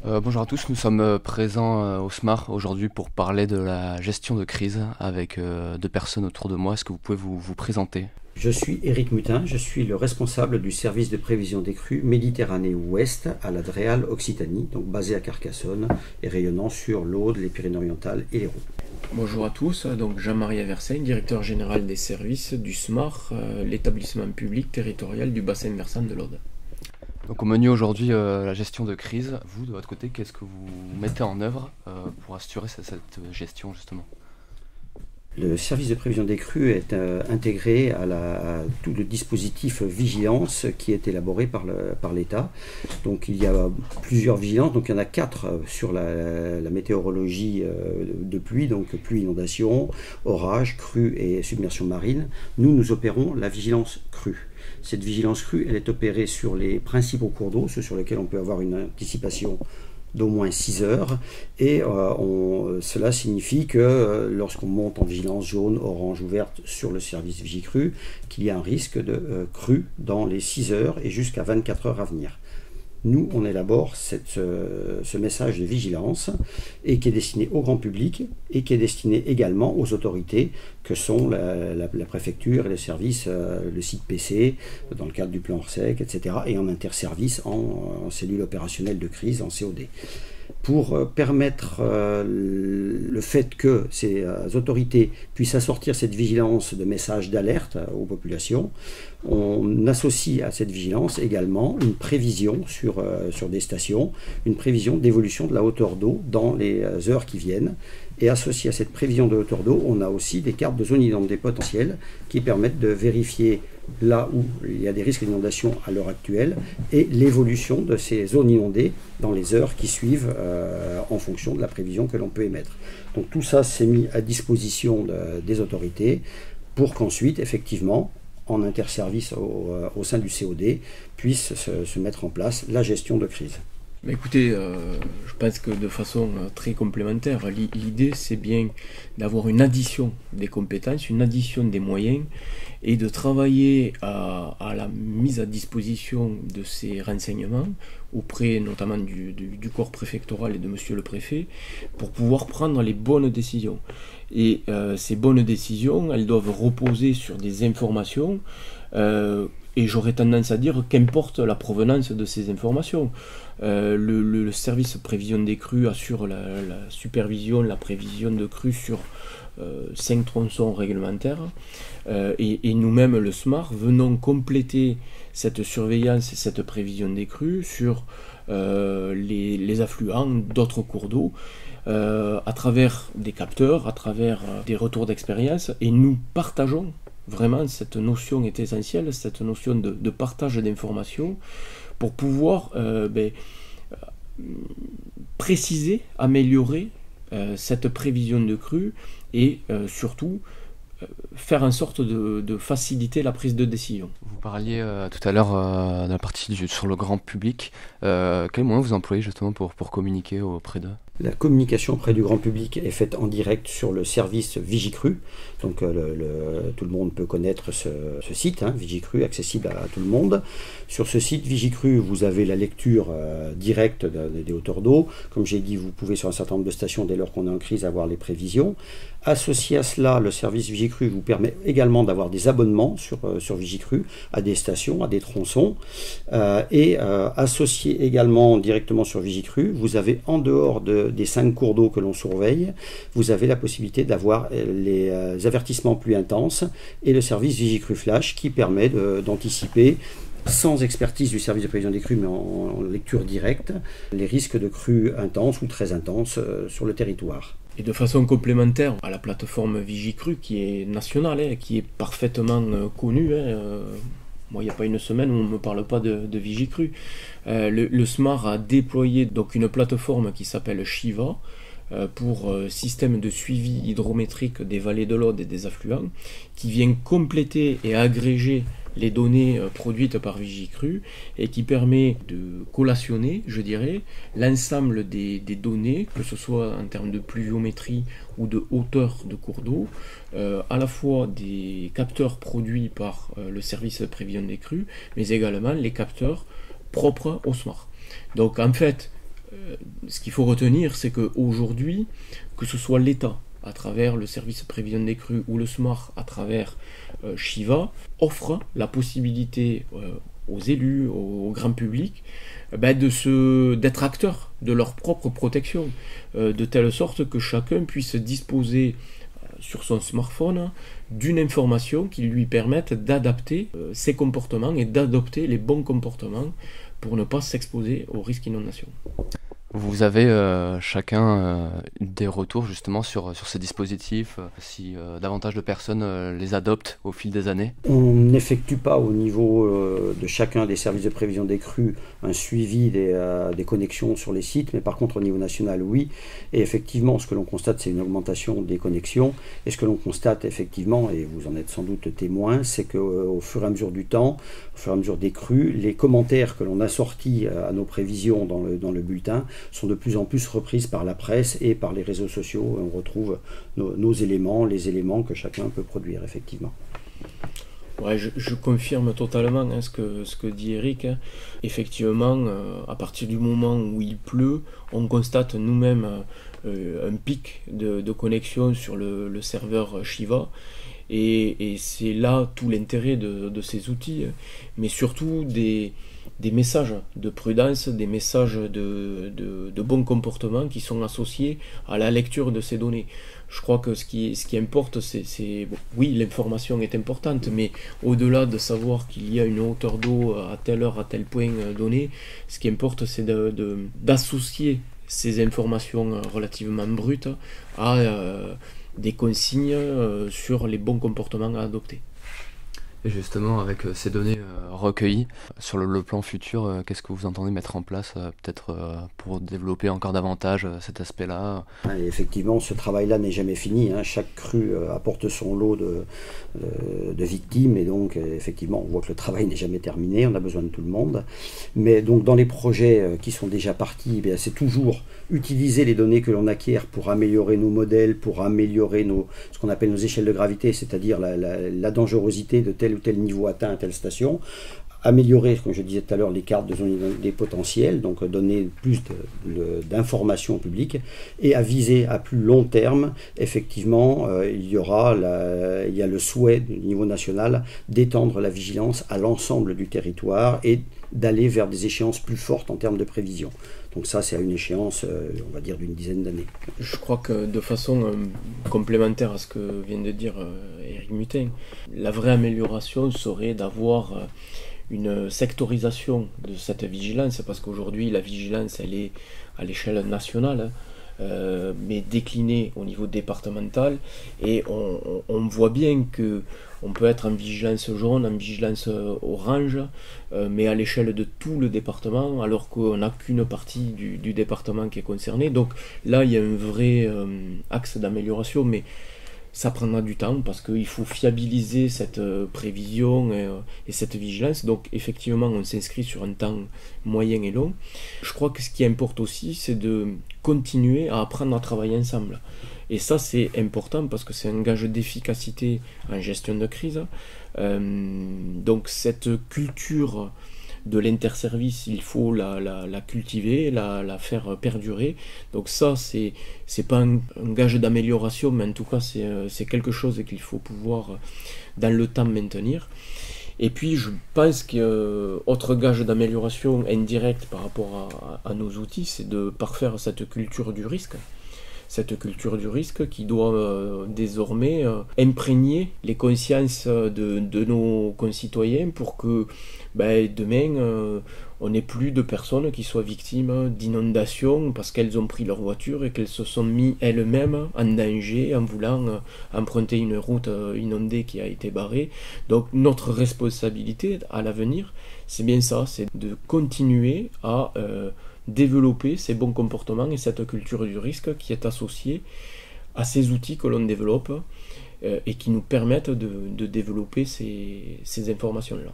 Bonjour à tous, nous sommes présents au SMAR aujourd'hui pour parler de la gestion de crise avec deux personnes autour de moi. Est-ce que vous pouvez vous présenter? Je suis Éric Mutin, je suis le responsable du service de prévision des crues Méditerranée Ouest à la DREAL Occitanie, donc basé à Carcassonne et rayonnant sur l'Aude, les Pyrénées-Orientales et l'Hérault. Bonjour à tous, donc Jean-Marie Aversagne, directeur général des services du SMAR, l'établissement public territorial du bassin versant de l'Aude. Donc au menu aujourd'hui, la gestion de crise. Vous, de votre côté, qu'est-ce que vous mettez en œuvre pour assurer cette gestion justement? Le service de prévision des crues est intégré à tout le dispositif vigilance qui est élaboré par l'État. Donc il y a plusieurs vigilances, donc il y en a 4 sur la météorologie de pluie, donc pluie, inondation, orage, crue et submersion marine. Nous opérons la vigilance crue. Cette vigilance crue, elle est opérée sur les principaux cours d'eau, ceux sur lesquels on peut avoir une anticipation d'au moins 6 heures, et cela signifie que lorsqu'on monte en vigilance jaune, orange ou verte sur le service Vigicru, qu'il y a un risque de crue dans les 6 heures et jusqu'à 24 heures à venir. Nous, on élabore ce message de vigilance et qui est destiné au grand public et qui est destiné également aux autorités que sont la préfecture et les services, le site PC, dans le cadre du plan Orsec, etc. et en interservice, en cellule opérationnelle de crise, en COD. Pour permettre le fait que ces autorités puissent assortir cette vigilance de messages d'alerte aux populations, on associe à cette vigilance également une prévision sur des stations, une prévision d'évolution de la hauteur d'eau dans les heures qui viennent. Et associé à cette prévision de hauteur d'eau, on a aussi des cartes de zones inondées potentielles qui permettent de vérifier là où il y a des risques d'inondation à l'heure actuelle et l'évolution de ces zones inondées dans les heures qui suivent en fonction de la prévision que l'on peut émettre. Donc tout ça s'est mis à disposition des autorités pour qu'ensuite, effectivement, en interservice au sein du COD, puisse se mettre en place la gestion de crise. Mais écoutez, je pense que de façon très complémentaire, l'idée c'est bien d'avoir une addition des compétences, une addition des moyens et de travailler à la mise à disposition de ces renseignements auprès notamment du corps préfectoral et de monsieur le préfet pour pouvoir prendre les bonnes décisions. Et ces bonnes décisions, elles doivent reposer sur des informations et j'aurais tendance à dire qu'importe la provenance de ces informations. Le service prévision des crues assure la supervision, la prévision de crues sur 5 tronçons réglementaires et nous-mêmes, le SMAR, venons compléter cette surveillance et cette prévision des crues sur les affluents d'autres cours d'eau à travers des capteurs, à travers des retours d'expérience, et nous partageons vraiment, cette notion est essentielle, cette notion de partage d'informations pour pouvoir préciser, améliorer cette prévision de crue et surtout faire en sorte de faciliter la prise de décision. Vous parliez tout à l'heure de la partie sur le grand public. Quels moyens vous employez justement pour communiquer auprès d'eux? La communication auprès du grand public est faite en direct sur le service Vigicru. Donc tout le monde peut connaître ce site, Vigicru, accessible à tout le monde. Sur ce site Vigicru, vous avez la lecture directe des hauteurs d'eau. Comme j'ai dit, vous pouvez sur un certain nombre de stations, dès lors qu'on est en crise, avoir les prévisions. Associé à cela, le service Vigicru vous permet également d'avoir des abonnements sur Vigicru à des stations, à des tronçons. Associé également directement sur Vigicru, vous avez en dehors des 5 cours d'eau que l'on surveille, vous avez la possibilité d'avoir les avertissements pluie intenses et le service Vigicru Flash qui permet d'anticiper sans expertise du service de prévision des crues, mais en lecture directe, les risques de crues intenses ou très intenses sur le territoire. Et de façon complémentaire à la plateforme Vigicru qui est nationale, qui est parfaitement connue. Moi, il n'y a pas une semaine où on ne me parle pas de Vigicru. Le SMAR a déployé donc une plateforme qui s'appelle Shiva pour système de suivi hydrométrique des vallées de l'Aude et des affluents, qui vient compléter et agréger les données produites par Vigicru et qui permet de collationner, je dirais, l'ensemble des données, que ce soit en termes de pluviométrie ou de hauteur de cours d'eau, à la fois des capteurs produits par le service de prévision des crues, mais également les capteurs propres au SMAR. Donc en fait, ce qu'il faut retenir, c'est qu'aujourd'hui, que ce soit l'État, à travers le service prévision des crues, ou le SMAR, à travers Shiva, offre la possibilité aux élus, au grand public, d'être acteurs de leur propre protection, de telle sorte que chacun puisse disposer sur son smartphone d'une information qui lui permette d'adapter ses comportements et d'adopter les bons comportements pour ne pas s'exposer au risque d'inondation. Vous avez chacun des retours justement sur ces dispositifs, si davantage de personnes les adoptent au fil des années? On n'effectue pas au niveau de chacun des services de prévision des crues un suivi des connexions sur les sites, mais par contre au niveau national, oui. Et effectivement, ce que l'on constate, c'est une augmentation des connexions. Et ce que l'on constate effectivement, et vous en êtes sans doute témoin, c'est qu'au fur et à mesure du temps, au fur et à mesure des crues, les commentaires que l'on assortit à nos prévisions dans le bulletin sont de plus en plus reprises par la presse et par les réseaux sociaux. On retrouve nos éléments, les éléments que chacun peut produire, effectivement. Ouais, je confirme totalement ce que dit Eric. Effectivement, à partir du moment où il pleut, on constate nous-mêmes un pic de connexion sur le serveur Shiva. Et c'est là tout l'intérêt de ces outils, mais surtout des messages de prudence, des messages de bon comportement qui sont associés à la lecture de ces données. Je crois que ce qui importe, bon, oui, l'information est importante, mais au-delà de savoir qu'il y a une hauteur d'eau à telle heure, à tel point donné, ce qui importe, c'est d'associer ces informations relativement brutes à des consignes sur les bons comportements à adopter. Et justement, avec ces données recueillies, sur le plan futur, qu'est-ce que vous entendez mettre en place, peut-être pour développer encore davantage cet aspect-là? Et effectivement, ce travail-là n'est jamais fini. Chaque crue apporte son lot de victimes, et donc effectivement, on voit que le travail n'est jamais terminé, on a besoin de tout le monde. Mais donc dans les projets qui sont déjà partis, c'est toujours utiliser les données que l'on acquiert pour améliorer nos modèles, pour améliorer ce qu'on appelle nos échelles de gravité, c'est-à-dire la dangerosité de tel ou tel niveau atteint à telle station, améliorer, comme je disais tout à l'heure, les cartes de zone des potentiels, donc donner plus d'informations au public, et à viser à plus long terme, effectivement, il y a le souhait du niveau national d'étendre la vigilance à l'ensemble du territoire et d'aller vers des échéances plus fortes en termes de prévision. Donc ça, c'est à une échéance, on va dire, d'une dizaine d'années. Je crois que de façon complémentaire à ce que vient de dire Éric Mutin, la vraie amélioration serait d'avoir une sectorisation de cette vigilance, parce qu'aujourd'hui, la vigilance, elle est à l'échelle nationale, mais déclinée au niveau départemental, et on voit bien que on peut être en vigilance jaune, en vigilance orange, mais à l'échelle de tout le département, alors qu'on n'a qu'une partie du département qui est concernée. Donc là, il y a un vrai axe d'amélioration, mais ça prendra du temps parce qu'il faut fiabiliser cette prévision et cette vigilance. Donc effectivement, on s'inscrit sur un temps moyen et long. Je crois que ce qui importe aussi, c'est de continuer à apprendre à travailler ensemble. Et ça, c'est important parce que c'est un gage d'efficacité en gestion de crise. Donc cette culture de l'interservice, il faut la cultiver, la faire perdurer. Donc ça, c'est pas un gage d'amélioration, mais en tout cas, c'est quelque chose qu'il faut pouvoir, dans le temps, maintenir. Et puis, je pense qu'autre gage d'amélioration indirecte par rapport à nos outils, c'est de parfaire cette culture du risque. Cette culture du risque qui doit désormais imprégner les consciences de nos concitoyens pour que demain on n'ait plus de personnes qui soient victimes d'inondations parce qu'elles ont pris leur voiture et qu'elles se sont mis elles-mêmes en danger en voulant emprunter une route inondée qui a été barrée. Donc notre responsabilité à l'avenir, c'est bien ça, c'est de continuer à développer ces bons comportements et cette culture du risque qui est associée à ces outils que l'on développe et qui nous permettent de développer ces informations-là.